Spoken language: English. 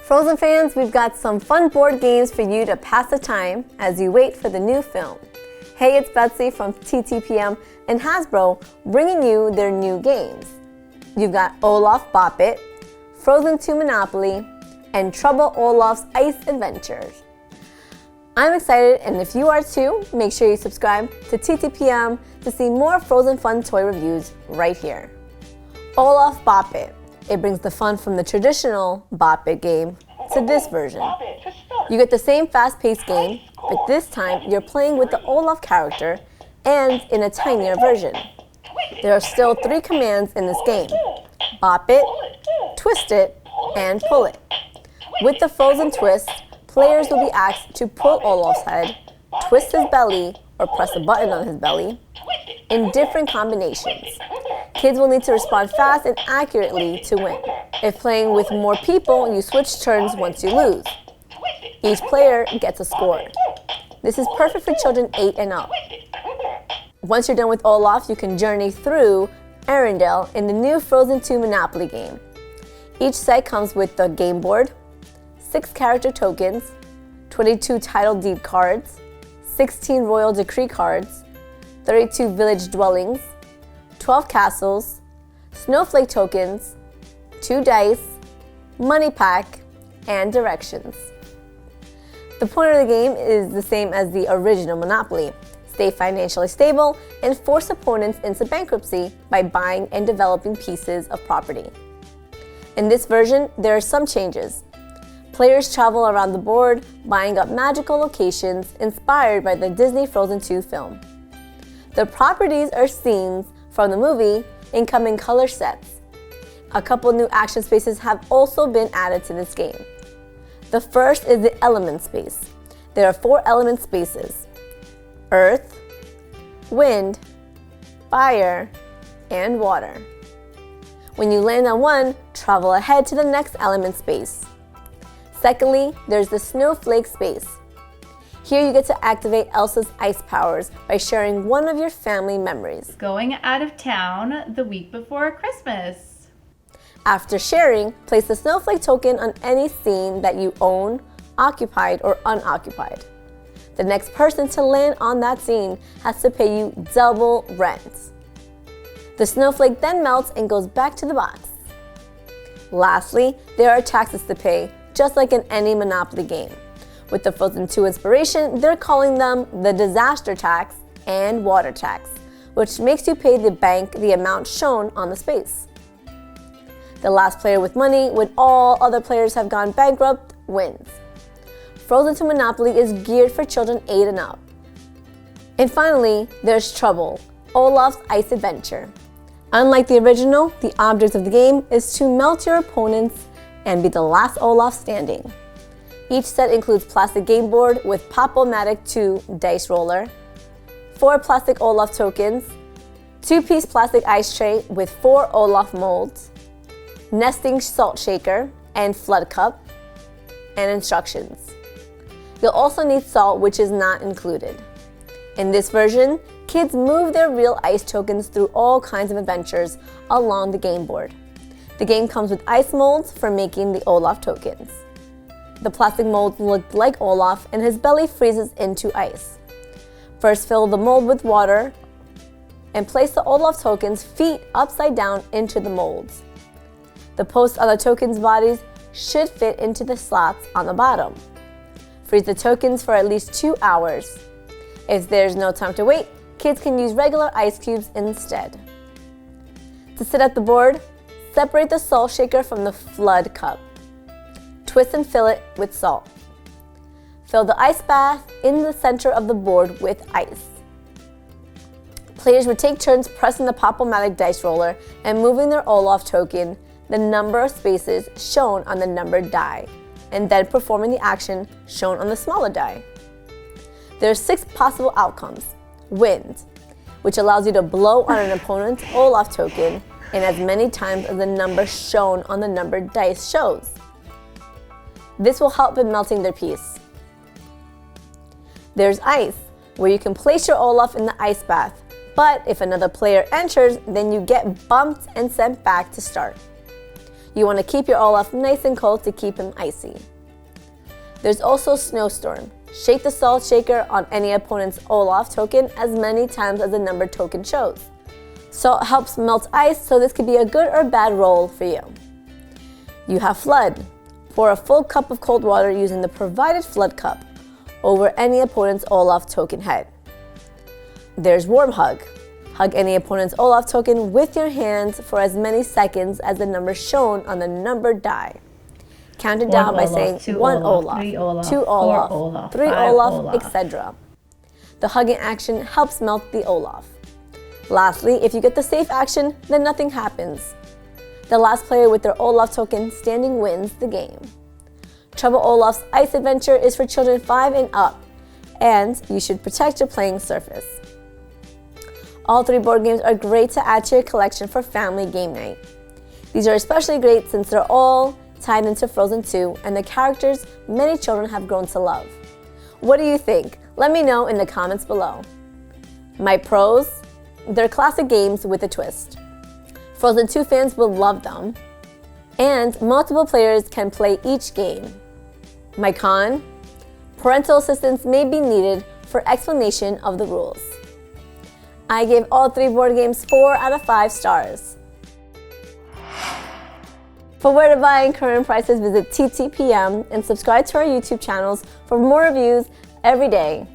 Frozen fans, we've got some fun board games for you to pass the time as you wait for the new film. Hey, it's Betsy from TTPM and Hasbro bringing you their new games. You've got Olaf Bopit, Frozen 2 Monopoly, and Trouble Olaf's Ice Adventures. I'm excited, and if you are too, make sure you subscribe to TTPM to see more Frozen Fun toy reviews right here. Olaf Bopit. It brings the fun from the traditional Bopit game to this version. You get the same fast-paced game, but this time you're playing with the Olaf character and in a tinier version. There are still 3 commands in this game: bop it, twist it, and pull it. With the Frozen twist, players will be asked to pull Olaf's head, twist his belly, or press a button on his belly in different combinations. Kids will need to respond fast and accurately to win. If playing with more people, you switch turns once you lose. Each player gets a score. This is perfect for children 8 and up. Once you're done with Olaf, you can journey through Arendelle in the new Frozen 2 Monopoly game. Each set comes with the game board, 6 character tokens, 22 title deed cards, 16 royal decree cards, 32 village dwellings, 12 castles, snowflake tokens, 2 dice, money pack, and directions. The point of the game is the same as the original Monopoly: stay financially stable and force opponents into bankruptcy by buying and developing pieces of property. In this version, there are some changes. Players travel around the board, buying up magical locations inspired by the Disney Frozen 2 film. The properties are scenes from the movie and come in color sets. A couple new action spaces have also been added to this game. The first is the element space. There are 4 element spaces: earth, wind, fire, and water. When you land on one, travel ahead to the next element space. Secondly, there's the snowflake space. Here you get to activate Elsa's ice powers by sharing one of your family memories. Going out of town the week before Christmas. After sharing, place the snowflake token on any scene that you own, occupied, or unoccupied. The next person to land on that scene has to pay you double rent. The snowflake then melts and goes back to the box. Lastly, there are taxes to pay, just like in any Monopoly game. With the Frozen 2 inspiration, they're calling them the disaster tax and water tax, which makes you pay the bank the amount shown on the space. The last player with money, when all other players have gone bankrupt, wins. Frozen 2 Monopoly is geared for children 8 and up. And finally, there's Trouble, Olaf's Ice Adventure. Unlike the original, the object of the game is to melt your opponents and be the last Olaf standing. Each set includes plastic game board with Pop-O-Matic 2 dice roller, 4 plastic Olaf tokens, 2-piece plastic ice tray with 4 Olaf molds, nesting salt shaker and flood cup, and instructions. You'll also need salt, which is not included. In this version, kids move their real ice tokens through all kinds of adventures along the game board. The game comes with ice molds for making the Olaf tokens. The plastic molds look like Olaf, and his belly freezes into ice. First, fill the mold with water and place the Olaf tokens feet upside down into the molds. The post on the tokens' bodies should fit into the slots on the bottom. Freeze the tokens for at least 2 hours. If there's no time to wait, kids can use regular ice cubes instead. To set up the board, separate the salt shaker from the flood cup. Twist and fill it with salt. Fill the ice bath in the center of the board with ice. Players would take turns pressing the Pop-O-Matic dice roller and moving their Olaf token the number of spaces shown on the numbered die, and then performing the action shown on the smaller die. There are 6 possible outcomes. Wind, which allows you to blow on an opponent's Olaf token in as many times as the number shown on the numbered dice shows. This will help in melting their piece. There's ice, where you can place your Olaf in the ice bath, but if another player enters, then you get bumped and sent back to start. You want to keep your Olaf nice and cold to keep him icy. There's also Snowstorm. Shake the salt shaker on any opponent's Olaf token as many times as the number token shows. Salt helps melt ice, so this could be a good or bad roll for you. You have Flood. Pour a full cup of cold water using the provided Flood cup over any opponent's Olaf token head. There's Warm Hug. Hug any opponent's Olaf token with your hands for as many seconds as the number shown on the numbered die. Count it down by saying 1 Olaf, 2 Olaf, 3 Olaf, etc. The hugging action helps melt the Olaf. Lastly, if you get the safe action, then nothing happens. The last player with their Olaf token standing wins the game. Trouble Olaf's Ice Adventure is for children 5 and up, and you should protect your playing surface. All 3 board games are great to add to your collection for family game night. These are especially great since they're all tied into Frozen 2 and the characters many children have grown to love. What do you think? Let me know in the comments below. My pros? They're classic games with a twist. Frozen 2 fans will love them, and multiple players can play each game. My con? Parental assistance may be needed for explanation of the rules. I gave all 3 board games 4 out of 5 stars. For where to buy and current prices, visit TTPM and subscribe to our YouTube channels for more reviews every day.